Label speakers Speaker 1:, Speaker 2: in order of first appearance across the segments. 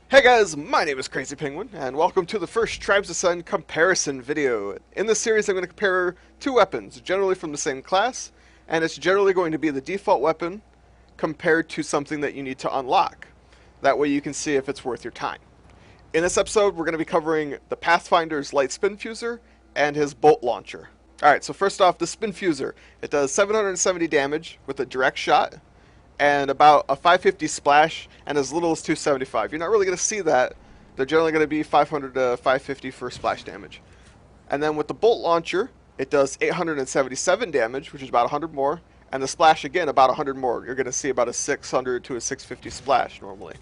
Speaker 1: Hey guys, my name is Crazy Penguin, and welcome to the first Tribes Ascend comparison video. In this series I'm going to compare two weapons, generally from the same class, and it's generally going to be the default weapon compared to something that you need to unlock. That way you can see if it's worth your time. In this episode we're going to be covering the Pathfinder's Light Spinfusor and his Bolt Launcher. Alright, so first off, the Spinfusor. It does 770 damage with a direct shot, and about a 550 splash, and as little as 275. You're not really going to see that. They're generally going to be 500 to 550 for splash damage. And then with the Bolt Launcher, it does 877 damage, which is about 100 more, and the splash again about 100 more. You're going to see about a 600 to a 650 splash normally.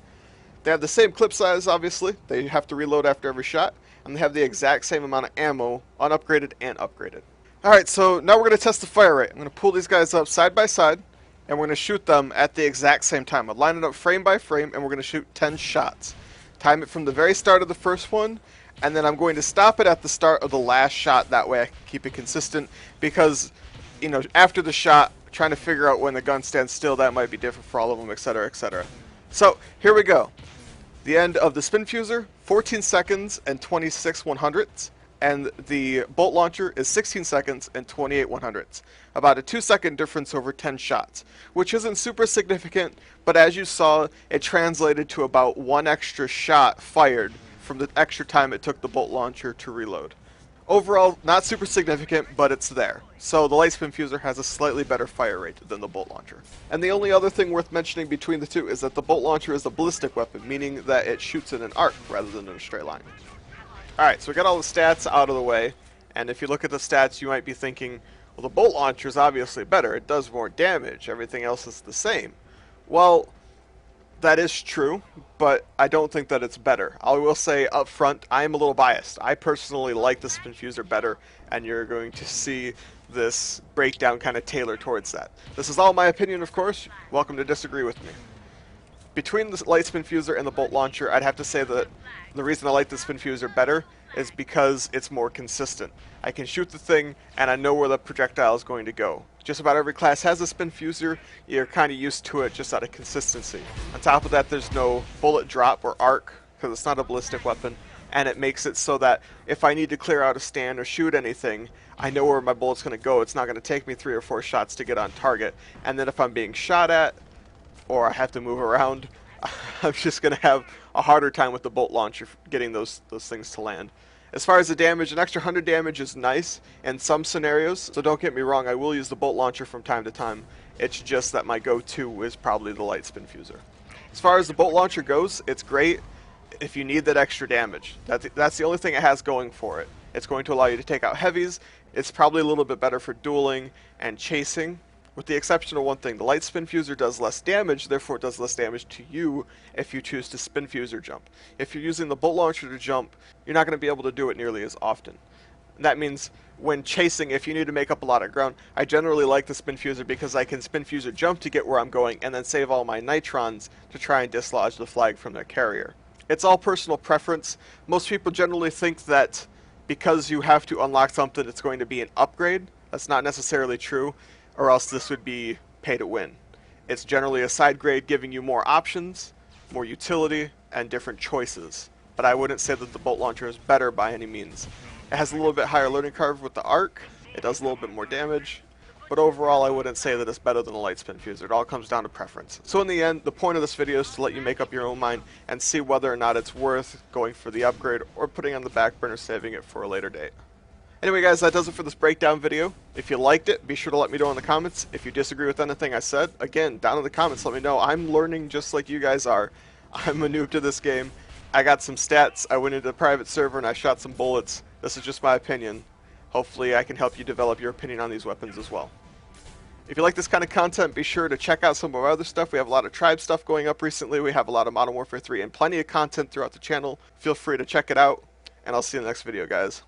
Speaker 1: They have the same clip size, obviously. They have to reload after every shot, and they have the exact same amount of ammo, unupgraded and upgraded. Alright, so now we're going to test the fire rate. I'm going to pull these guys up side by side, and we're going to shoot them at the exact same time. I'll line it up frame by frame, and we're going to shoot 10 shots. Time it from the very start of the first one, and then I'm going to stop it at the start of the last shot. That way I can keep it consistent, because, you know, after the shot, trying to figure out when the gun stands still, that might be different for all of them, etc., etc. So, here we go. The end of the Spinfusor, 14 seconds and 26 100ths. And the Bolt Launcher is 16 seconds and 28 100ths. About a 2-second difference over 10 shots, which isn't super significant, but as you saw, it translated to about 1 extra shot fired from the extra time it took the Bolt Launcher to reload. Overall, not super significant, but it's there. So the Light Spinfusor has a slightly better fire rate than the Bolt Launcher. And the only other thing worth mentioning between the two is that the Bolt Launcher is a ballistic weapon, meaning that it shoots in an arc rather than in a straight line. Alright, so we got all the stats out of the way, and if you look at the stats you might be thinking, well, the Bolt Launcher is obviously better, it does more damage, everything else is the same. Well, that is true, but I don't think that it's better. I will say up front, I am a little biased. I personally like the Spinfusor better, and you're going to see this breakdown kind of tailor towards that. This is all my opinion, of course. Welcome to disagree with me. Between the Light Spinfusor and the Bolt Launcher, I'd have to say that the reason I like the Spinfusor better is because it's more consistent. I can shoot the thing, and I know where the projectile is going to go. Just about every class has a Spinfusor. You're kind of used to it just out of consistency. On top of that, there's no bullet drop or arc, because it's not a ballistic weapon, and it makes it so that if I need to clear out a stand or shoot anything, I know where my bullet's going to go. It's not going to take me 3 or 4 shots to get on target. And then if I'm being shot at, or I have to move around, I'm just going to have a harder time with the Bolt Launcher getting those things to land. As far as the damage, an extra 100 damage is nice in some scenarios, so don't get me wrong, I will use the Bolt Launcher from time to time. It's just that my go-to is probably the Light Spinfusor. As far as the Bolt Launcher goes, it's great if you need that extra damage. That's the only thing it has going for it. It's going to allow you to take out heavies. It's probably a little bit better for dueling and chasing, with the exception of one thing. The Light Spinfusor does less damage, therefore it does less damage to you if you choose to Spinfusor jump. If you're using the Bolt Launcher to jump, you're not going to be able to do it nearly as often. And that means when chasing, if you need to make up a lot of ground, I generally like the Spinfusor because I can Spinfusor jump to get where I'm going and then save all my nitrons to try and dislodge the flag from their carrier. It's all personal preference. Most people generally think that because you have to unlock something, it's going to be an upgrade. That's not necessarily true, or else this would be pay to win. It's generally a side grade giving you more options, more utility, and different choices. But I wouldn't say that the Bolt Launcher is better by any means. It has a little bit higher learning curve with the arc, it does a little bit more damage, but overall I wouldn't say that it's better than the Light Spinfusor. It all comes down to preference. So in the end, the point of this video is to let you make up your own mind and see whether or not it's worth going for the upgrade or putting on the back burner, saving it for a later date. Anyway guys, that does it for this breakdown video. If you liked it, be sure to let me know in the comments. If you disagree with anything I said, again, down in the comments let me know. I'm learning just like you guys are. I'm a noob to this game. I got some stats, I went into a private server and I shot some bullets. This is just my opinion. Hopefully I can help you develop your opinion on these weapons as well. If you like this kind of content, be sure to check out some of our other stuff. We have a lot of tribe stuff going up recently. We have a lot of Modern Warfare 3 and plenty of content throughout the channel. Feel free to check it out, and I'll see you in the next video, guys.